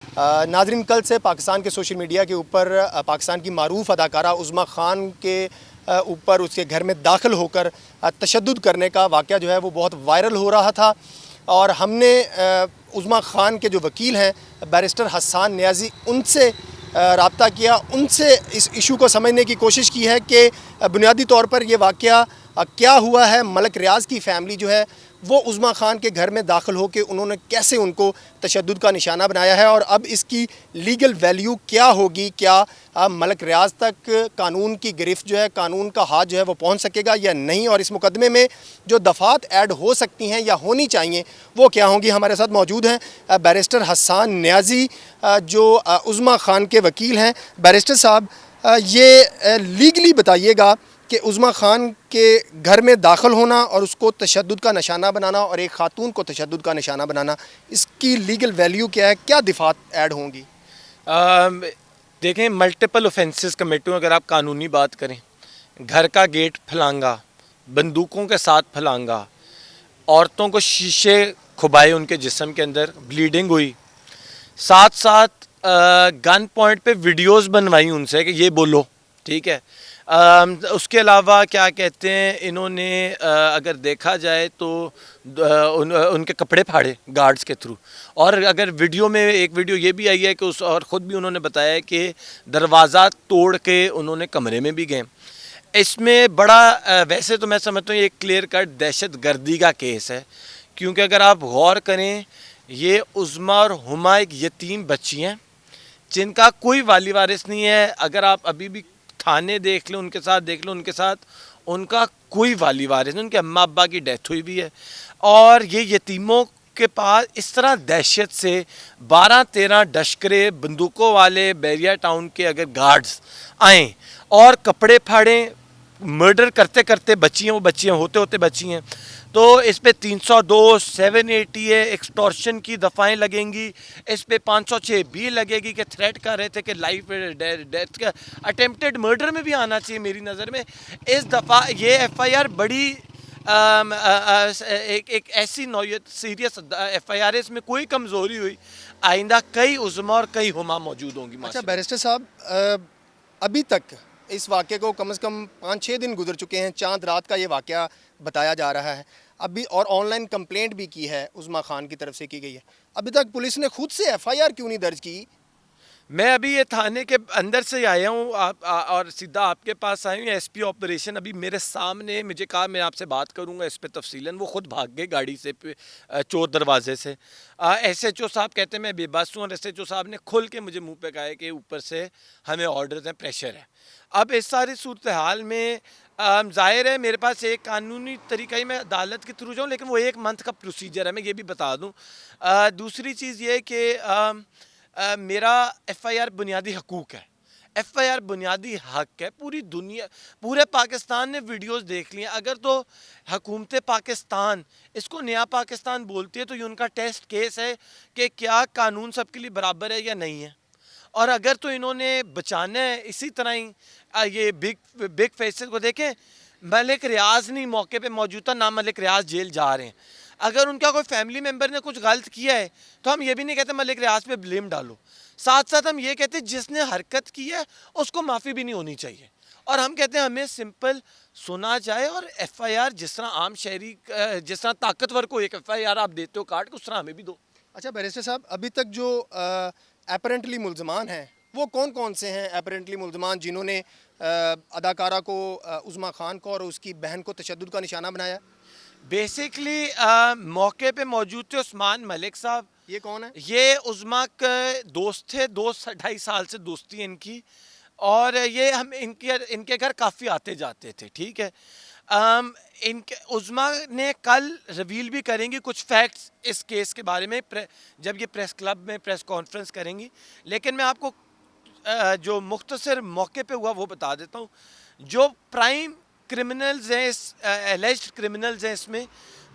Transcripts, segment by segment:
नाज़रीन, कल से पाकिस्तान के सोशल मीडिया के ऊपर पाकिस्तान की मारूफ अदाकारा उज़्मा खान के ऊपर उसके घर में दाखिल होकर तशद्दुद करने का वाक़या जो है वो बहुत वायरल हो रहा था। और हमने उज़्मा खान के जो वकील हैं बैरिस्टर हसन नियाज़ी, उनसे रब्ता किया, उनसे इस इशू को समझने की कोशिश की है कि बुनियादी तौर पर ये वाक़या क्या हुआ है। मलिक रियाज़ की फ़ैमिली जो है वो उज़्मा खान के घर में दाखिल हो के उन्होंने कैसे उनको तशद्दुद का निशाना बनाया है, और अब इसकी लीगल वैल्यू क्या होगी। क्या मलिक रियाज़ तक कानून की गिरफ्त जो है, कानून का हाथ जो है वो पहुंच सकेगा या नहीं, और इस मुकदमे में जो दफ़ात ऐड हो सकती हैं या होनी चाहिए वो क्या होंगी। हमारे साथ मौजूद हैं बैरिस्टर हसन नियाज़ी, जो उज़्मा खान के वकील हैं। बैरिस्टर साहब, ये लीगली बताइएगा कि उज़्मा खान के घर में दाखिल होना और उसको तशद्दुद का निशाना बनाना और एक ख़ातून को तशद्दुद का निशाना बनाना, इसकी लीगल वैल्यू क्या है, क्या दिफ़ात ऐड होंगी? देखें, मल्टीपल ऑफेंसेस कमेटी, अगर आप कानूनी बात करें, घर का गेट फलांगा, बंदूकों के साथ फलांगा, औरतों को शीशे खुबाए उनके जिस्म के अंदर, ब्लीडिंग हुई, साथ साथ गन पॉइंट पे वीडियोस बनवाई उनसे कि ये बोलो, ठीक है। उसके अलावा क्या कहते हैं, इन्होंने अगर देखा जाए तो उनके कपड़े फाड़े गार्ड्स के थ्रू। और अगर वीडियो में एक वीडियो ये भी आई है कि उस, और ख़ुद भी उन्होंने बताया है कि दरवाज़ा तोड़ के उन्होंने कमरे में भी गए। इसमें बड़ा वैसे तो मैं समझता हूँ ये क्लियर कट दहशत गर्दी का केस है, क्योंकि अगर आप गौर करें, ये उज़्मा और हुमा एक यतीम बच्ची हैं जिनका कोई वाली वारिस नहीं है। अगर आप अभी भी थाने देख लें, उनके साथ देख लें, उनके साथ उनका कोई वाली वारिस नहीं, उनके अम्मा अब्बा की डेथ हुई भी है। और ये यतीमों के पास इस तरह दहशत से 12-13 डशकरे बंदूकों वाले बैरिया टाउन के अगर गार्ड्स आएँ और कपड़े फाड़ें, मर्डर करते करते बच्चियाँ, वो बच्चियाँ होते होते बच्ची हैं, तो इस पे 302, 780 है, एक्सटॉर्शन की दफ़ाएं लगेंगी, इस पे 506 भी लगेगी कि थ्रेट कर रहे थे कि लाइफ डेथ का अटेम्प्टेड मर्डर में भी आना चाहिए मेरी नज़र में। इस दफ़ा ये FIR बड़ी एक ऐसी नौयत सीरियस FIR है, इसमें कोई कमज़ोरी हुई, आइंदा कई उज़्मा और कई हुमा मौजूद होंगी। अच्छा बैरिस्टर साहब, अभी तक इस वाक़े को कम से कम 5-6 दिन गुजर चुके हैं, चांद रात का ये वाक़या बताया जा रहा है अभी, और ऑनलाइन कंप्लेंट भी की है उज़्मा खान की तरफ से की गई है। अभी तक पुलिस ने खुद से FIR क्यों नहीं दर्ज की? मैं अभी ये थाने के अंदर से आया हूँ और सीधा आपके पास आई हूँ। SP ऑपरेशन अभी मेरे सामने, मुझे कहा मैं आपसे बात करूँगा इस पे तफसीलन, वो खुद भाग गए गाड़ी से चोर दरवाजे से। SHO साहब कहते हैं मैं बेबस हूँ, और SHO साहब ने खुल के मुझे मुंह पे कहा है कि ऊपर से हमें ऑर्डर्स हैं, प्रेशर है। अब इस सारी सूरत हाल में ज़ाहिर है मेरे पास एक कानूनी तरीका ही, मैं अदालत के थ्रू जाऊँ, लेकिन वो 1 मंथ का प्रोसीजर है, मैं ये भी बता दूँ। दूसरी चीज़ ये कि मेरा FIR बुनियादी हकूक़ है, FIR बुनियादी हक है। पूरी दुनिया, पूरे पाकिस्तान ने वीडियोस देख लिए। अगर तो हुकूमत पाकिस्तान इसको नया पाकिस्तान बोलती है, तो ये उनका टेस्ट केस है कि क्या कानून सबके लिए बराबर है या नहीं है। और अगर तो इन्होंने बचाना है इसी तरह ही ये बिग फेसेस को देखें, मलिक रियाज़ नहीं मौके पे मौजूद था, ना मलिक रियाज़ जेल जा रहे हैं। अगर उनका कोई फैमिली मेम्बर ने कुछ गलत किया है तो हम ये भी नहीं कहते मलिक रियाज़ पे ब्लेम डालो, साथ साथ हम ये कहते हैं जिसने हरकत की है उसको माफ़ी भी नहीं होनी चाहिए। और हम कहते हैं हमें सिंपल सुना जाए, और FIR जिस तरह आम शहरी, जिस तरह ताकतवर को एक FIR आप देते हो काट के, उस तरह हमें भी दो। अच्छा बैरिस्टर साहब, अभी तक जो एपरेंटली मुल्ज़मान हैं वो कौन कौन से हैं? एपरेंटली मुल्ज़मान जिन्होंने अदाकारा को, उज़्मा खान को और उसकी बहन को तशद्दुद का निशाना बनाया? बेसिकली मौके पे मौजूद थे उस्मान मलिक साहब। ये कौन है? ये उज़्मा के दोस्त थे, 2-2.5 साल से दोस्ती है इनकी, और ये हम इनके घर काफ़ी आते जाते थे, ठीक है। इनके उज़्मा ने कल रिवील भी करेंगी कुछ फैक्ट्स इस केस के बारे में, जब ये प्रेस क्लब में प्रेस कॉन्फ्रेंस करेंगी। लेकिन मैं आपको जो मुख्तसर मौके पे हुआ वो बता देता हूँ। जो प्राइम क्रिमिनल्स हैं, इस एलिज्ड क्रिमिनल्स हैं इसमें,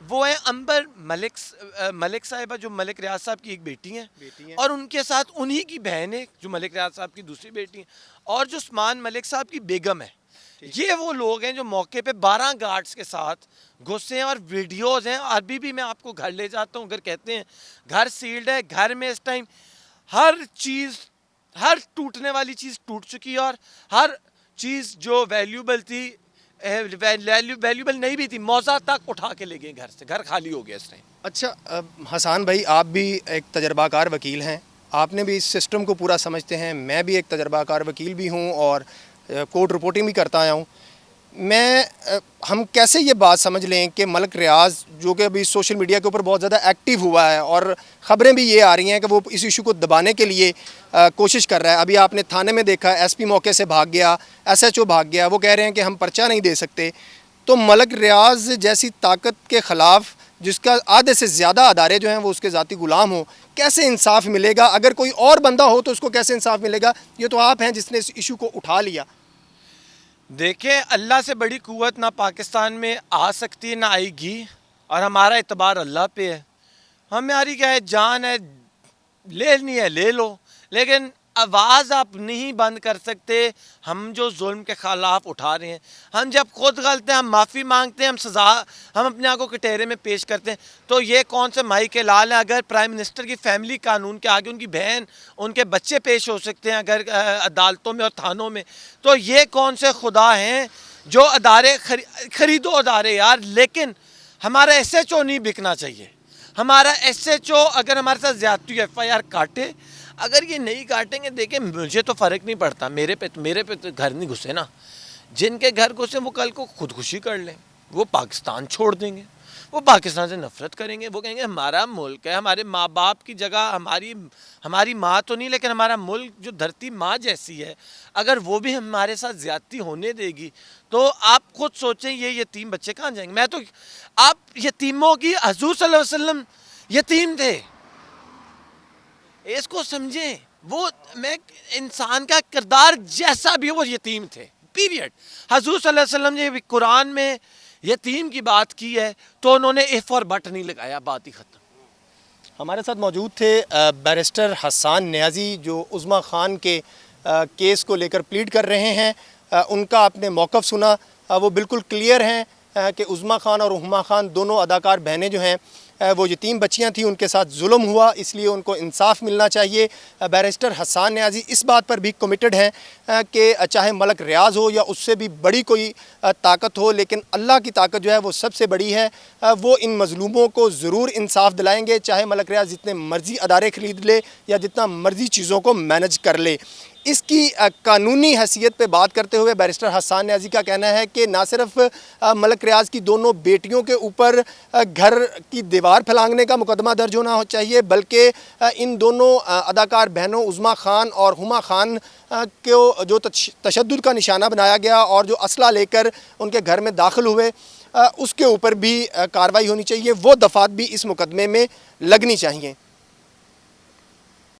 वो हैं अंबर मलिक साहिबा, जो मलिक रियाज साहब की एक बेटी हैं, और उनके साथ उन्हीं की बहन है जो मलिक रियाज साहब की दूसरी बेटी है, और जो उस्मान मलिक साहब की बेगम है। ये वो लोग हैं जो मौके पे 12 गार्ड्स के साथ घुसे हैं, और वीडियोज़ हैं। अभी भी मैं आपको घर ले जाता हूँ, अगर कहते हैं घर सील्ड है, घर में इस टाइम ہر چیز، ہر ٹوٹنے والی چیز ٹوٹ چکی ہے، اور ہر چیز جو ویلیوبل تھی، ویلیوبل نہیں بھی تھی، موزہ تک اٹھا کے لے گئے گھر سے، گھر خالی ہو گیا اس ٹائم۔ اچھا حسان بھائی، آپ بھی ایک تجربہ کار وکیل ہیں، آپ نے بھی اس سسٹم کو پورا سمجھتے ہیں، میں بھی ایک تجربہ کار وکیل بھی ہوں اور کورٹ رپورٹنگ بھی کرتا آیا ہوں۔ ہم کیسے یہ بات سمجھ لیں کہ ملک ریاض جو کہ ابھی سوشل میڈیا کے اوپر بہت زیادہ ایکٹیو ہوا ہے، اور خبریں بھی یہ آ رہی ہیں کہ وہ اس ایشو کو دبانے کے لیے کوشش کر رہا ہے، ابھی آپ نے تھانے میں دیکھا ایس پی موقع سے بھاگ گیا، ایس ایچ او بھاگ گیا، وہ کہہ رہے ہیں کہ ہم پرچہ نہیں دے سکتے، تو ملک ریاض جیسی طاقت کے خلاف جس کا آدھے سے زیادہ ادارے جو ہیں وہ اس کے ذاتی غلام ہوں، کیسے انصاف ملے گا؟ اگر کوئی اور بندہ ہو تو اس کو کیسے انصاف ملے گا؟ یہ تو آپ ہیں جس نے اس ایشو کو اٹھا لیا۔ دیکھیں، اللہ سے بڑی قوت نہ پاکستان میں آ سکتی ہے نہ آئے گی، اور ہمارا اعتبار اللہ پہ ہے۔ ہماری کیا ہے، جان ہے، لینی ہے لے لو، لیکن آواز آپ نہیں بند کر سکتے ہم جو ظلم کے خلاف اٹھا رہے ہیں۔ ہم جب خود غلط ہیں، ہم معافی مانگتے ہیں، ہم سزا، ہم اپنے آپ کو کٹہرے میں پیش کرتے ہیں، تو یہ کون سے مائی کے لال ہیں؟ اگر پرائم منسٹر کی فیملی قانون کے آگے ان کی بہن، ان کے بچے پیش ہو سکتے ہیں اگر عدالتوں میں اور تھانوں میں، تو یہ کون سے خدا ہیں جو ادارے خریدو ادارے یار، لیکن ہمارا ایس ایچ او نہیں بکنا چاہیے۔ ہمارا ایس ایچ او اگر ہمارے ساتھ زیادتی ایف آئی آر کاٹے، اگر یہ نہیں کاٹیں گے، دیکھیں مجھے تو فرق نہیں پڑتا، میرے پہ تو گھر نہیں گھسے نا، جن کے گھر گھسے وہ کل کو خودکشی کر لیں، وہ پاکستان چھوڑ دیں گے، وہ پاکستان سے نفرت کریں گے، وہ کہیں گے ہمارا ملک ہے، ہمارے ماں باپ کی جگہ ہماری ماں تو نہیں، لیکن ہمارا ملک جو دھرتی ماں جیسی ہے، اگر وہ بھی ہمارے ساتھ زیادتی ہونے دے گی تو آپ خود سوچیں یہ یتیم بچے کہاں جائیں گے؟ آپ یتیموں کی، حضور صلی اللہ علیہ وسلم یتیم تھے، اس کو سمجھیں، وہ میں انسان کا کردار جیسا بھی ہو وہ یتیم تھے، پیریڈ۔ حضور صلی اللہ علیہ وسلم نے قرآن میں یتیم کی بات کی ہے تو انہوں نے ایف اور بٹ نہیں لگایا، بات ہی ختم۔ ہمارے ساتھ موجود تھے بیرسٹر حسان نیازی جو عظمیٰ خان کے کیس کو لے کر پلیڈ کر رہے ہیں۔ ان کا آپ نے موقف سنا، وہ بالکل کلیئر ہیں کہ عظمیٰ خان اور ہما خان دونوں اداکار بہنیں جو ہیں وہ یتیم بچیاں تھیں، ان کے ساتھ ظلم ہوا، اس لیے ان کو انصاف ملنا چاہیے۔ بیرسٹر حسان نیازی اس بات پر بھی کمیٹڈ ہیں کہ چاہے ملک ریاض ہو یا اس سے بھی بڑی کوئی طاقت ہو، لیکن اللہ کی طاقت جو ہے وہ سب سے بڑی ہے، وہ ان مظلوموں کو ضرور انصاف دلائیں گے، چاہے ملک ریاض جتنے مرضی ادارے خرید لے یا جتنا مرضی چیزوں کو مینج کر لے۔ اس کی قانونی حیثیت پہ بات کرتے ہوئے بیرسٹر حسان نیازی کا کہنا ہے کہ نہ صرف ملک ریاض کی دونوں بیٹیوں کے اوپر گھر کی دیوار پھلانگنے کا مقدمہ درج ہونا چاہیے، بلکہ ان دونوں اداکار بہنوں عظمیٰ خان اور ہما خان کو جو تشدد کا نشانہ بنایا گیا اور جو اسلحہ لے کر ان کے گھر میں داخل ہوئے، اس کے اوپر بھی کارروائی ہونی چاہیے، وہ دفعات بھی اس مقدمے میں لگنی چاہیے۔